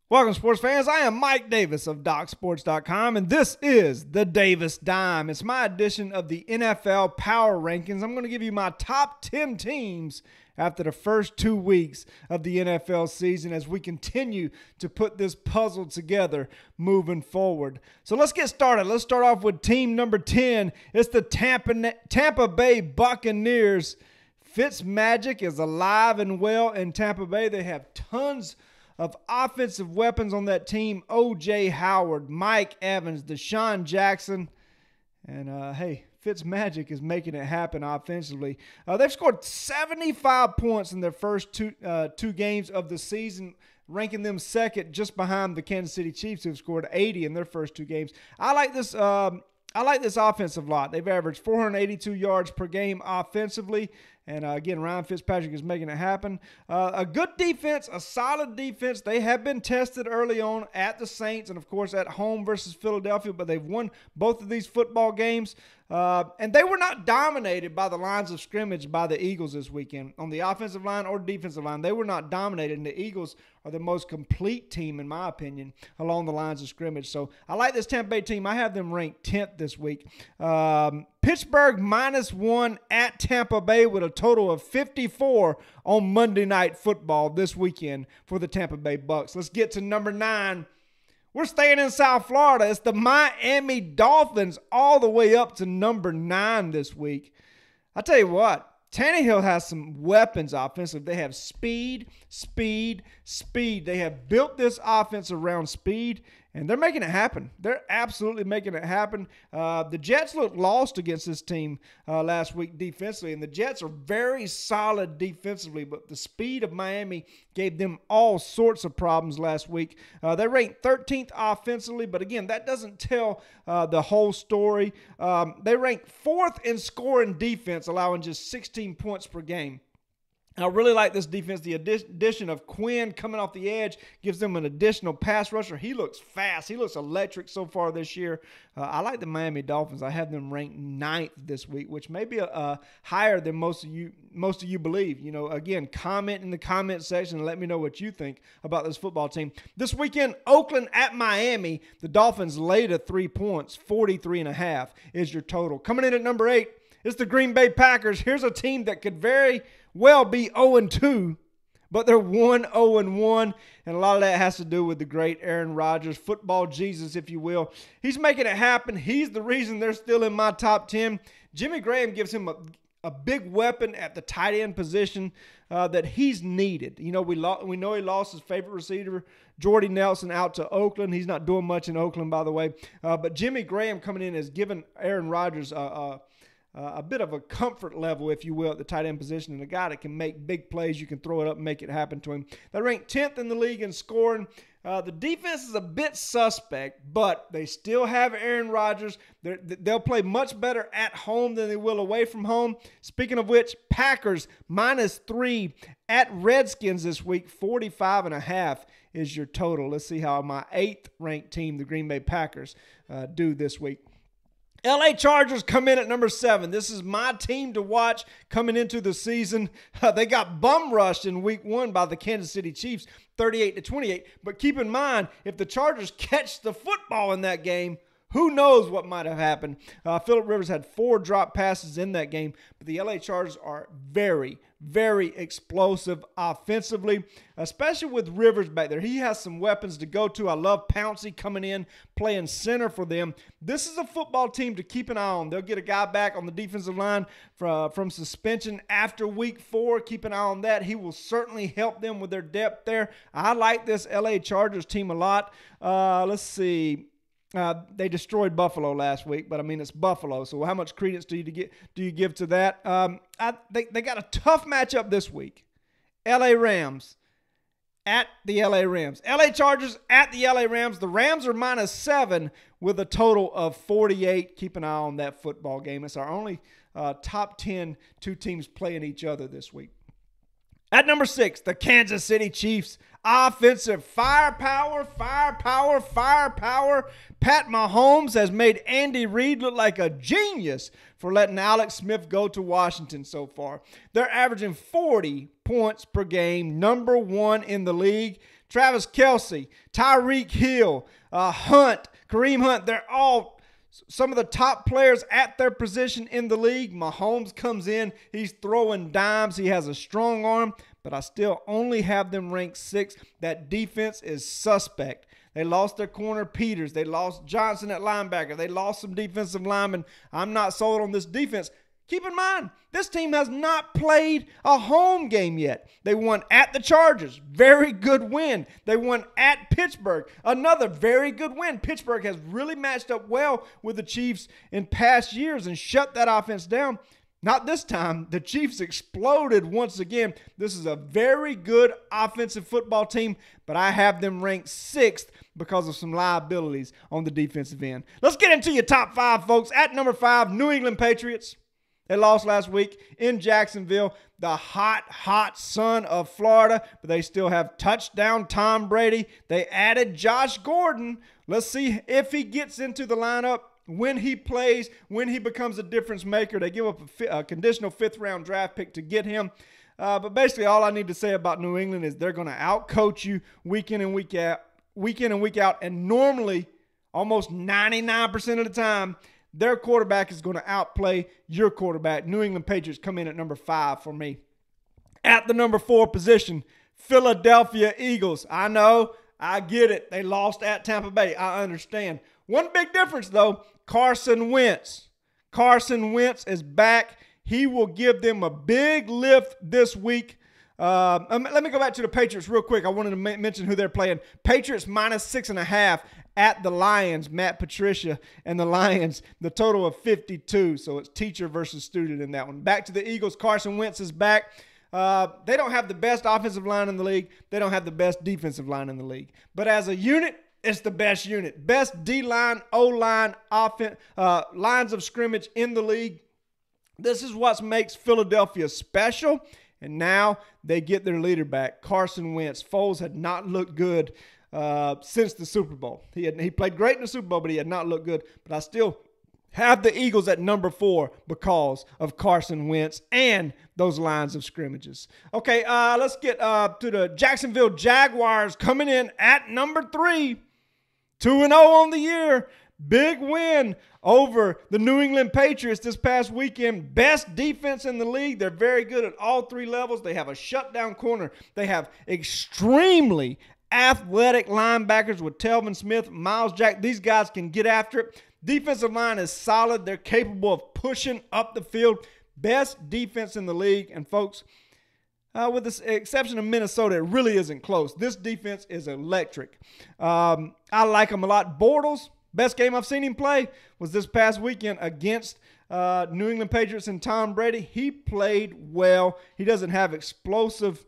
Welcome, sports fans. I am Mike Davis of DocSports.com, and this is the Davis Dime. It's my edition of the NFL Power Rankings. I'm going to give you my top 10 teams after the first 2 weeks of the NFL season as we continue to put this puzzle together moving forward. So let's get started. Let's start off with team number 10. It's the Tampa Bay Buccaneers. Fitzmagic is alive and well in Tampa Bay. They have tons of offensive weapons on that team. O.J. Howard, Mike Evans, Deshaun Jackson, and Fitzmagic is making it happen offensively. They've scored 75 points in their first two games of the season, ranking them second just behind the Kansas City Chiefs, who've scored 80 in their first 2 games. I like this offensive lot. They've averaged 482 yards per game offensively. And again, Ryan Fitzpatrick is making it happen. A good defense, a solid defense. They have been tested early on at the Saints and, of course, at home versus Philadelphia, but they've won both of these football games. And they were not dominated by the lines of scrimmage by the Eagles this weekend. On the offensive line or defensive line, they were not dominated, and the Eagles are the most complete team, in my opinion, along the lines of scrimmage. So I like this Tampa Bay team. I have them ranked 10th this week. Pittsburgh -1 at Tampa Bay with a total of 54 on Monday Night Football this weekend for the Tampa Bay Bucks. Let's get to number 9. We're staying in South Florida. It's the Miami Dolphins all the way up to number 9 this week. I tell you what, Tannehill has some weapons offensively. They have speed. They have built this offense around speed, and they're making it happen. They're absolutely making it happen. The Jets looked lost against this team last week defensively, and the Jets are very solid defensively, but the speed of Miami gave them all sorts of problems last week. They ranked 13th offensively, but again, that doesn't tell the whole story. They ranked 4th in scoring defense, allowing just 16 points per game. I really like this defense. The addition of Quinn coming off the edge gives them an additional pass rusher. He looks fast. He looks electric so far this year. I like the Miami Dolphins. I have them ranked 9th this week, which may be higher than most of you believe. You know, again, comment in the comment section and let me know what you think about this football team. This weekend, Oakland at Miami. The Dolphins laid a 3 points. 43.5 is your total. Coming in at number 8, it's the Green Bay Packers. Here's a team that could very well be 0-2, but they're 1-0-1, and a lot of that has to do with the great Aaron Rodgers, football Jesus, if you will. He's making it happen. He's the reason they're still in my top 10. Jimmy Graham gives him a big weapon at the tight end position that he's needed. You know, we know he lost his favorite receiver, Jordy Nelson, out to Oakland. He's not doing much in Oakland, by the way, but Jimmy Graham coming in has given Aaron Rodgers a bit of a comfort level, if you will, at the tight end position, and a guy that can make big plays. You can throw it up and make it happen to him. They rank 10th in the league in scoring. The defense is a bit suspect, but they still have Aaron Rodgers. They'll play much better at home than they will away from home. Speaking of which, Packers -3 at Redskins this week. 45.5 is your total. Let's see how my 8th ranked team, the Green Bay Packers, do this week. LA Chargers come in at number 7. This is my team to watch coming into the season. They got bum rushed in week 1 by the Kansas City Chiefs, 38-28. But keep in mind, if the Chargers catch the football in that game, who knows what might have happened. Phillip Rivers had 4 drop passes in that game, but the LA Chargers are very, very explosive offensively, especially with Rivers back there. He has some weapons to go to. I love Pouncey coming in, playing center for them. This is a football team to keep an eye on. They'll get a guy back on the defensive line from suspension after week 4. Keep an eye on that. He will certainly help them with their depth there. I like this LA Chargers team a lot. Let's see. They destroyed Buffalo last week, but I mean, it's Buffalo. So how much credence do you give to that? They got a tough matchup this week. LA Rams at the LA Rams. LA Chargers at the LA Rams. The Rams are -7 with a total of 48. Keep an eye on that football game. It's our only top 10 2 teams playing each other this week. At number 6, the Kansas City Chiefs. Offensive firepower. Pat Mahomes has made Andy Reid look like a genius for letting Alex Smith go to Washington so far. They're averaging 40 points per game, number 1 in the league. Travis Kelce, Tyreek Hill, Hunt, Kareem Hunt, they're all some of the top players at their position in the league. Mahomes comes in. He's throwing dimes. He has a strong arm, but I still only have them ranked 6th. That defense is suspect. They lost their corner, Peters. They lost Johnson at linebacker. They lost some defensive linemen. I'm not sold on this defense. Keep in mind, this team has not played a home game yet. They won at the Chargers. Very good win. They won at Pittsburgh. Another very good win. Pittsburgh has really matched up well with the Chiefs in past years and shut that offense down. Not this time. The Chiefs exploded once again. This is a very good offensive football team, but I have them ranked 6th because of some liabilities on the defensive end. Let's get into your top 5, folks. At number 5, New England Patriots. They lost last week in Jacksonville, the hot sun of Florida, but they still have touchdown Tom Brady. They added Josh Gordon. Let's see if he gets into the lineup, when he plays, when he becomes a difference maker. They give up a conditional 5th-round draft pick to get him. But basically all I need to say about New England is they're going to outcoach you week in and week out, and normally almost 99% of the time, their quarterback is going to outplay your quarterback. New England Patriots come in at number 5 for me. At the number 4 position, Philadelphia Eagles. I know, I get it. They lost at Tampa Bay. I understand. One big difference, though, Carson Wentz. Carson Wentz is back. He will give them a big lift this week. Let me go back to the Patriots real quick. I wanted to mention who they're playing. Patriots minus 6.5 at the Lions. Matt Patricia and the Lions, the total of 52. So it's teacher versus student in that one. Back to the Eagles. Carson Wentz is back. They don't have the best offensive line in the league. They don't have the best defensive line in the league. But as a unit, it's the best unit. Best D-line, O-line, offense, lines of scrimmage in the league. This is what makes Philadelphia special. And now they get their leader back, Carson Wentz. Foles had not looked good since the Super Bowl. He played great in the Super Bowl, but he had not looked good. But I still have the Eagles at number 4 because of Carson Wentz and those lines of scrimmages. Okay, let's get to the Jacksonville Jaguars coming in at number 3. 2-0 on the year. Big win over the New England Patriots this past weekend. Best defense in the league. They're very good at all 3 levels. They have a shutdown corner. They have extremely athletic linebackers with Telvin Smith, Miles Jack. These guys can get after it. Defensive line is solid. They're capable of pushing up the field. Best defense in the league. And folks, with the exception of Minnesota, it really isn't close. This defense is electric. I like them a lot. Bortles, best game I've seen him play was this past weekend against New England Patriots and Tom Brady. He played well. He doesn't have explosive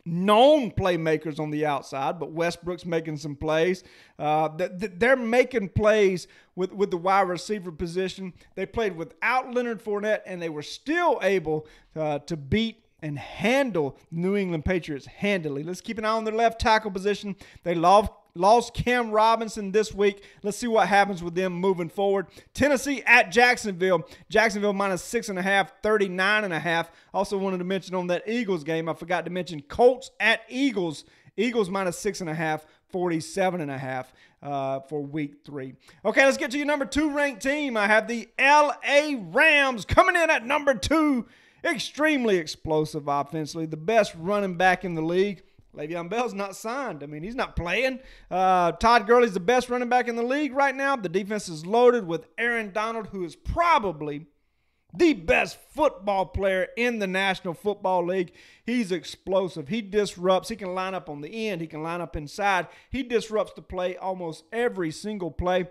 known playmakers on the outside, but Westbrook's making some plays. They're making plays with the wide receiver position. They played without Leonard Fournette, and they were still able to beat and handle New England Patriots handily. Let's keep an eye on their left tackle position. They lost Cam Robinson this week. Let's see what happens with them moving forward. Tennessee at Jacksonville. Jacksonville minus 6.5, 39.5. Also wanted to mention on that Eagles game, I forgot to mention Colts at Eagles. Eagles minus 6.5, 47.5 for week 3. Okay, let's get to your number 2 ranked team. I have the LA Rams coming in at number 2. Extremely explosive offensively. The best running back in the league. Le'Veon Bell's not signed. I mean, he's not playing. Todd Gurley's the best running back in the league right now. The defense is loaded with Aaron Donald, who is probably the best football player in the National Football League. He's explosive. He disrupts. He can line up on the end. He can line up inside. He disrupts the play almost every single play.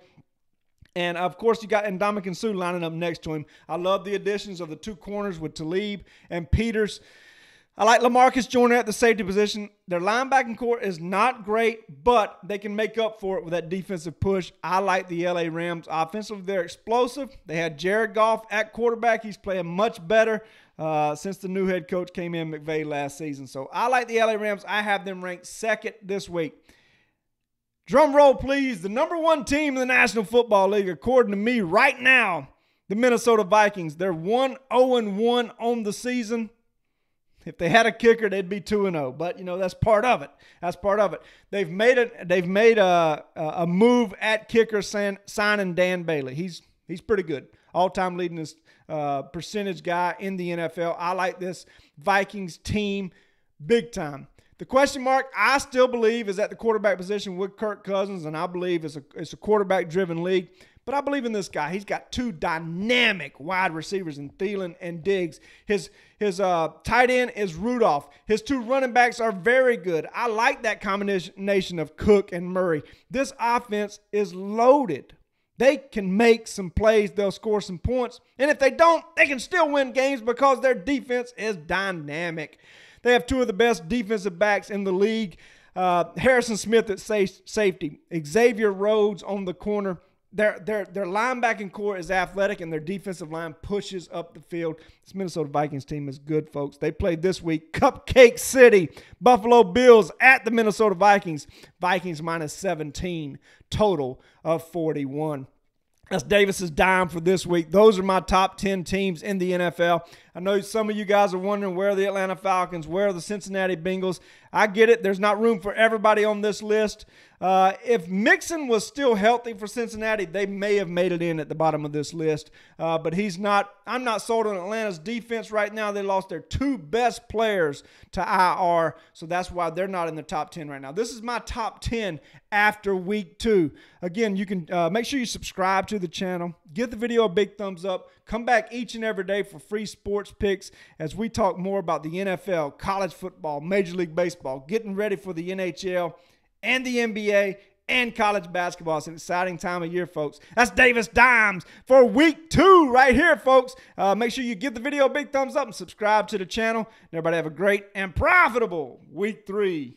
And, of course, you got Ndamukong Suh lining up next to him. I love the additions of the 2 corners with Talib and Peters. I like LaMarcus Joyner at the safety position. Their linebacking core is not great, but they can make up for it with that defensive push. I like the LA Rams. Offensively, they're explosive. They had Jared Goff at quarterback. He's playing much better since the new head coach came in, McVay, last season. So I like the LA Rams. I have them ranked 2nd this week. Drum roll, please. The number 1 team in the National Football League, according to me right now, the Minnesota Vikings. They're 1-0-1 on the season. If they had a kicker, they'd be 2-0. But, you know, that's part of it. That's part of it. They've made a move at kicker signing Dan Bailey. He's pretty good. All-time leading percentage guy in the NFL. I like this Vikings team big time. The question mark, I still believe, is at the quarterback position with Kirk Cousins, and I believe it's a quarterback-driven league. But I believe in this guy. He's got two dynamic wide receivers in Thielen and Diggs. His tight end is Rudolph. His two running backs are very good. I like that combination of Cook and Murray. This offense is loaded. They can make some plays. They'll score some points. And if they don't, they can still win games because their defense is dynamic. They have two of the best defensive backs in the league. Harrison Smith at safety. Xavier Rhodes on the corner. Their linebacking core is athletic, and their defensive line pushes up the field. This Minnesota Vikings team is good, folks. They played this week, Cupcake City, Buffalo Bills at the Minnesota Vikings. Vikings minus 17, total of 41. That's Davis's dime for this week. Those are my top 10 teams in the NFL. I know some of you guys are wondering where are the Atlanta Falcons, where are the Cincinnati Bengals. I get it. There's not room for everybody on this list. If Mixon was still healthy for Cincinnati, they may have made it in at the bottom of this list. But he's not. I'm not sold on Atlanta's defense right now. They lost their two best players to IR, so that's why they're not in the top 10 right now. This is my top 10 after week 2. Again, you can make sure you subscribe to the channel. Give the video a big thumbs up. Come back each and every day for free sports picks as we talk more about the NFL, college football, Major League Baseball, getting ready for the NHL and the NBA and college basketball. It's an exciting time of year, folks. That's Davis Dimes for week 2 right here, folks. Make sure you give the video a big thumbs up and subscribe to the channel. And everybody have a great and profitable week 3.